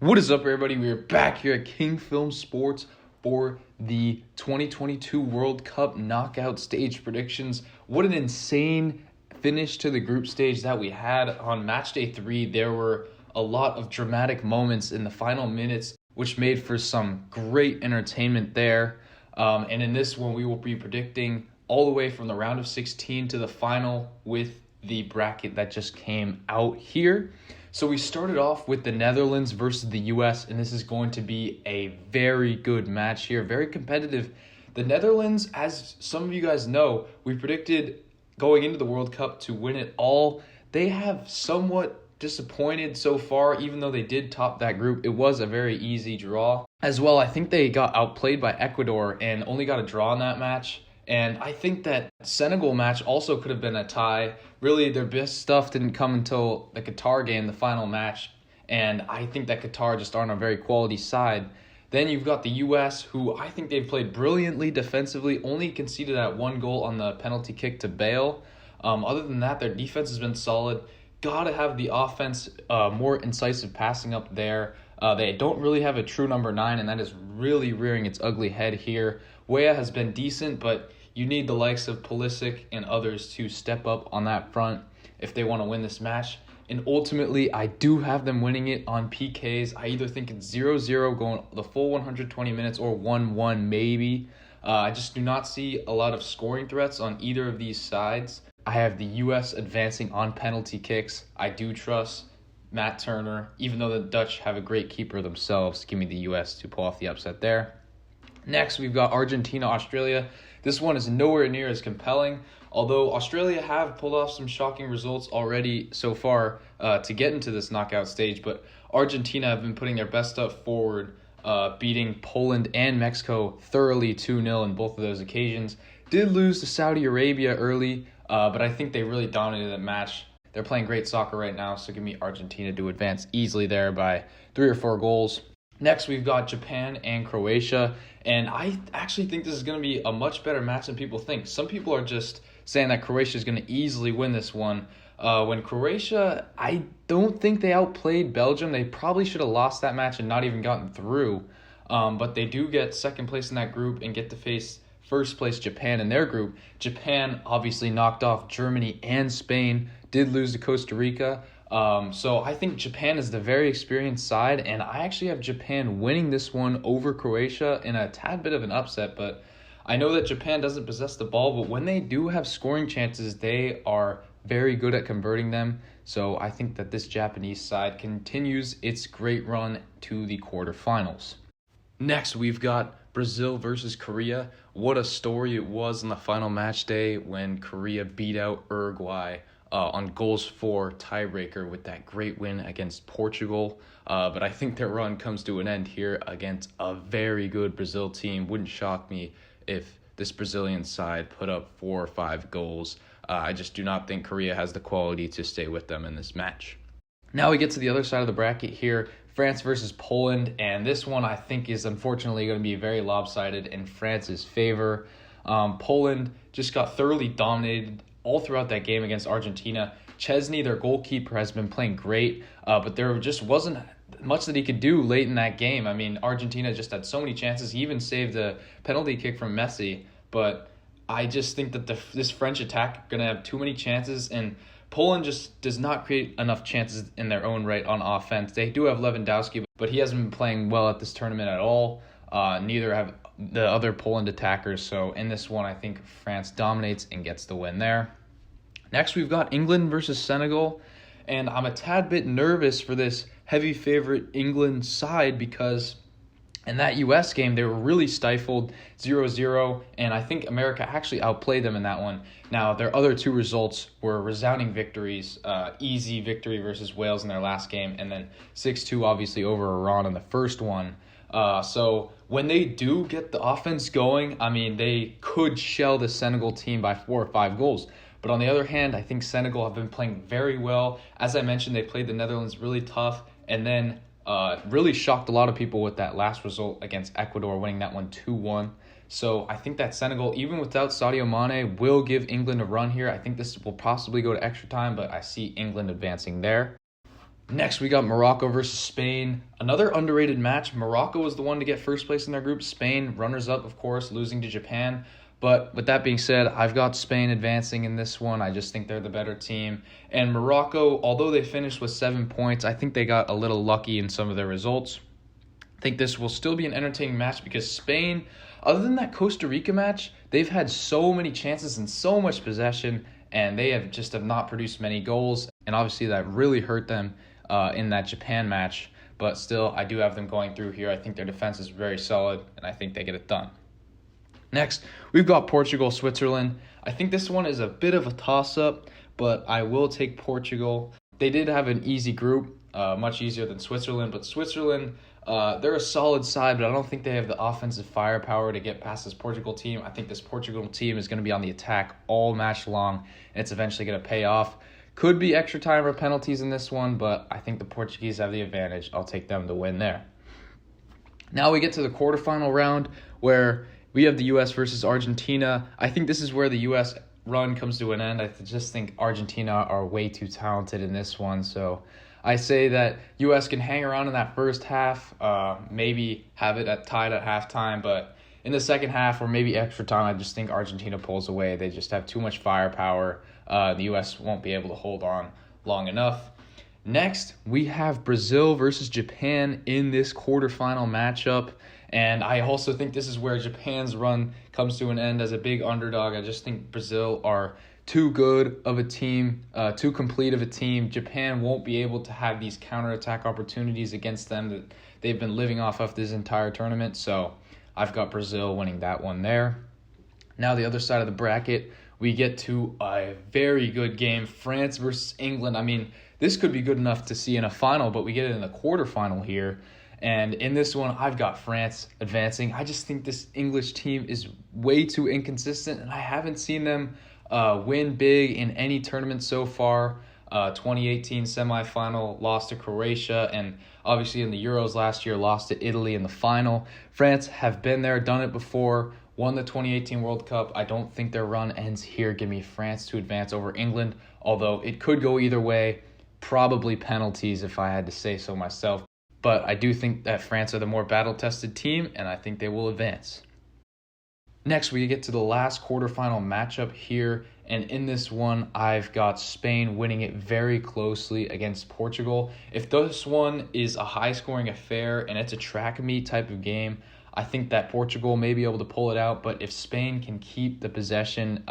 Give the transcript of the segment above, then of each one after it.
What is up, everybody? We are back here at King Film Sports for the 2022 World Cup knockout stage predictions. What an insane finish to the group stage that we had on match day 3. There were a lot of dramatic moments in the final minutes, which made for some great entertainment there. And in this one, we will be predicting all the way from the round of 16 to the final with the bracket that just came out here. So we started off with the Netherlands versus the U.S., and this is going to be a very good match here, very competitive. The Netherlands, as some of you guys know, we predicted going into the World Cup to win it all. They have somewhat disappointed so far, even though they did top that group. It was a very easy draw. As well, I think they got outplayed by Ecuador and only got a draw in that match. And I think that Senegal match also could have been a tie. Really, their best stuff didn't come until the Qatar game, the final match. And I think that Qatar just aren't a very quality side. Then you've got the U.S., who I think they've played brilliantly defensively, only conceded that one goal on the penalty kick to Bale. Other than that, their defense has been solid. Gotta have the offense, more incisive passing up there. They don't really have a true number 9, and that is really rearing its ugly head here. Weah has been decent, but you need the likes of Pulisic and others to step up on that front if they want to win this match. And ultimately, I do have them winning it on PKs. I either think it's 0-0 going the full 120 minutes or 1-1 maybe. I just do not see a lot of scoring threats on either of these sides. I have the U.S. advancing on penalty kicks. I do trust Matt Turner, even though the Dutch have a great keeper themselves. Give me the U.S. to pull off the upset there. Next, we've got Argentina, Australia. This one is nowhere near as compelling, although Australia have pulled off some shocking results already so far to get into this knockout stage, but Argentina have been putting their best stuff forward, beating Poland and Mexico thoroughly 2-0 in both of those occasions. Did lose to Saudi Arabia early, but I think they really dominated that match. They're playing great soccer right now, so give me Argentina to advance easily there by 3 or 4 goals. Next, we've got Japan and Croatia, and I actually think this is going to be a much better match than people think. Some people are just saying that Croatia is going to easily win this one. When Croatia, I don't think they outplayed Belgium. They probably should have lost that match and not even gotten through, but they do get second place in that group and get to face first place Japan in their group. Japan obviously knocked off Germany and Spain, did lose to Costa Rica. So I think Japan is the very experienced side, and I actually have Japan winning this one over Croatia in a tad bit of an upset, but I know that Japan doesn't possess the ball, but when they do have scoring chances, they are very good at converting them. So I think that this Japanese side continues its great run to the quarterfinals. Next, we've got Brazil versus Korea. What a story it was on the final match day when Korea beat out Uruguay on goals for tiebreaker with that great win against Portugal. But I think their run comes to an end here against a very good Brazil team. Wouldn't shock me if this Brazilian side put up 4 or 5 goals. I just do not think Korea has the quality to stay with them in this match. Now we get to the other side of the bracket here, France versus Poland, and this one I think is unfortunately going to be very lopsided in France's favor. Poland just got thoroughly dominated all throughout that game against Argentina. Chesney, their goalkeeper, has been playing great, but there just wasn't much that he could do late in that game. I mean, Argentina just had so many chances. He even saved a penalty kick from Messi, but I just think that this French attack are going to have too many chances, and Poland just does not create enough chances in their own right on offense. They do have Lewandowski, but he hasn't been playing well at this tournament at all. Neither have the other Poland attackers. So in this one, I think France dominates and gets the win there. Next, we've got England versus Senegal, and I'm a tad bit nervous for this heavy favorite England side because in that U.S. game, they were really stifled 0-0, and I think America actually outplayed them in that one. Now, their other 2 results were resounding victories, easy victory versus Wales in their last game, and then 6-2 obviously over Iran in the first one. So when they do get the offense going, I mean, they could shell the Senegal team by 4 or 5 goals. But on the other hand, I think Senegal have been playing very well. As I mentioned, they played the Netherlands really tough and then really shocked a lot of people with that last result against Ecuador, winning that one 2-1. So I think that Senegal, even without Sadio Mane, will give England a run here. I think this will possibly go to extra time, but I see England advancing there. Next, we got Morocco versus Spain. Another underrated match. Morocco was the one to get first place in their group. Spain, runners-up, of course, losing to Japan. But with that being said, I've got Spain advancing in this one. I just think they're the better team. And Morocco, although they finished with 7 points, I think they got a little lucky in some of their results. I think this will still be an entertaining match because Spain, other than that Costa Rica match, they've had so many chances and so much possession, and they have not produced many goals. And obviously that really hurt them in that Japan match. But still, I do have them going through here. I think their defense is very solid, and I think they get it done. Next, we've got Portugal, Switzerland. I think this one is a bit of a toss-up, but I will take Portugal. They did have an easy group, much easier than Switzerland, but Switzerland, they're a solid side, but I don't think they have the offensive firepower to get past this Portugal team. I think this Portugal team is going to be on the attack all match long, and it's eventually going to pay off. Could be extra time or penalties in this one, but I think the Portuguese have the advantage. I'll take them to win there. Now we get to the quarterfinal round where we have the U.S. versus Argentina. I think this is where the U.S. run comes to an end. I just think Argentina are way too talented in this one. So I say that U.S. can hang around in that first half, maybe have it tied at halftime. But in the second half or maybe extra time, I just think Argentina pulls away. They just have too much firepower. The U.S. won't be able to hold on long enough. Next, we have Brazil versus Japan in this quarterfinal matchup. And I also think this is where Japan's run comes to an end as a big underdog. I just think Brazil are too good of a team, too complete of a team. Japan won't be able to have these counterattack opportunities against them that they've been living off of this entire tournament. So I've got Brazil winning that one there. Now the other side of the bracket, we get to a very good game, France versus England. I mean, this could be good enough to see in a final, but we get it in the quarterfinal here. And in this one, I've got France advancing. I just think this English team is way too inconsistent, and I haven't seen them win big in any tournament so far. 2018 semifinal, lost to Croatia, and obviously in the Euros last year, lost to Italy in the final. France have been there, done it before, won the 2018 World Cup. I don't think their run ends here. Give me France to advance over England, although it could go either way. Probably penalties if I had to say so myself. But I do think that France are the more battle-tested team, and I think they will advance. Next, we get to the last quarterfinal matchup here, and in this one, I've got Spain winning it very closely against Portugal. If this one is a high-scoring affair and it's a track meet type of game, I think that Portugal may be able to pull it out, but if Spain can keep the possession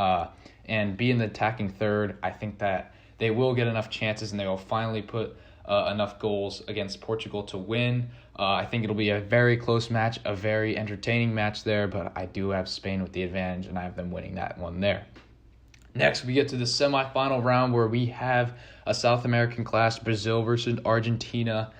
and be in the attacking third, I think that they will get enough chances and they will finally put enough goals against Portugal to win. I think it'll be a very close match, a very entertaining match there, but I do have Spain with the advantage, and I have them winning that one there. Next, we get to the semifinal round where we have a South American clash, Brazil versus Argentina.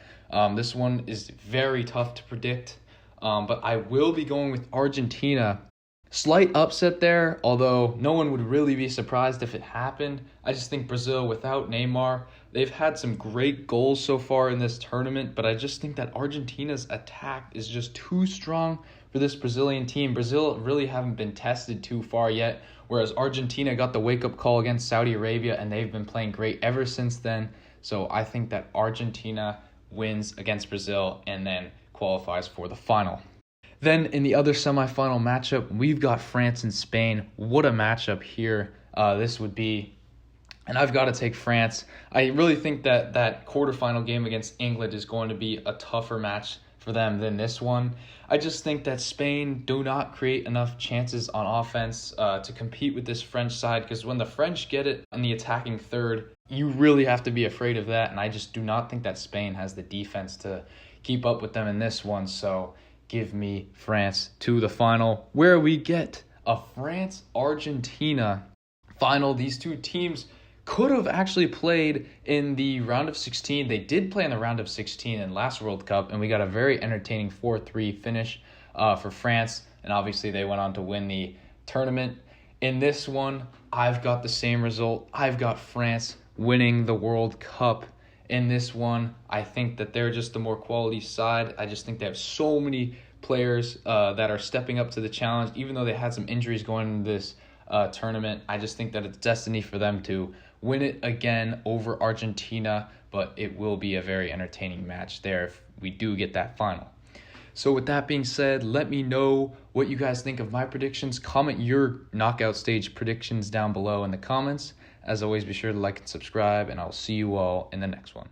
This one is very tough to predict, but I will be going with Argentina. Slight upset there, although no one would really be surprised if it happened. I just think Brazil, without Neymar, they've had some great goals so far in this tournament, but I just think that Argentina's attack is just too strong for this Brazilian team. Brazil really haven't been tested too far yet, whereas Argentina got the wake-up call against Saudi Arabia, and they've been playing great ever since then. So I think that Argentina wins against Brazil and then qualifies for the final. Then in the other semifinal matchup, we've got France and Spain. What a matchup here this would be. And I've got to take France. I really think that that quarterfinal game against England is going to be a tougher match for them than this one. I just think that Spain do not create enough chances on offense to compete with this French side, because when the French get it in the attacking third, you really have to be afraid of that. And I just do not think that Spain has the defense to keep up with them in this one. So give me France to the final, where we get a France-Argentina final. These two teams could have actually played in the round of 16. They did play in the round of 16 in last World Cup, and we got a very entertaining 4-3 finish for France, and obviously they went on to win the tournament. In this one, I've got the same result. I've got France winning the World Cup. In this one, I think that they're just the more quality side. I just think they have so many players that are stepping up to the challenge, even though they had some injuries going into this tournament. I just think that it's destiny for them to win it again over Argentina, but it will be a very entertaining match there if we do get that final. So with that being said, let me know what you guys think of my predictions. Comment your knockout stage predictions down below in the comments. As always, be sure to like and subscribe, and I'll see you all in the next one.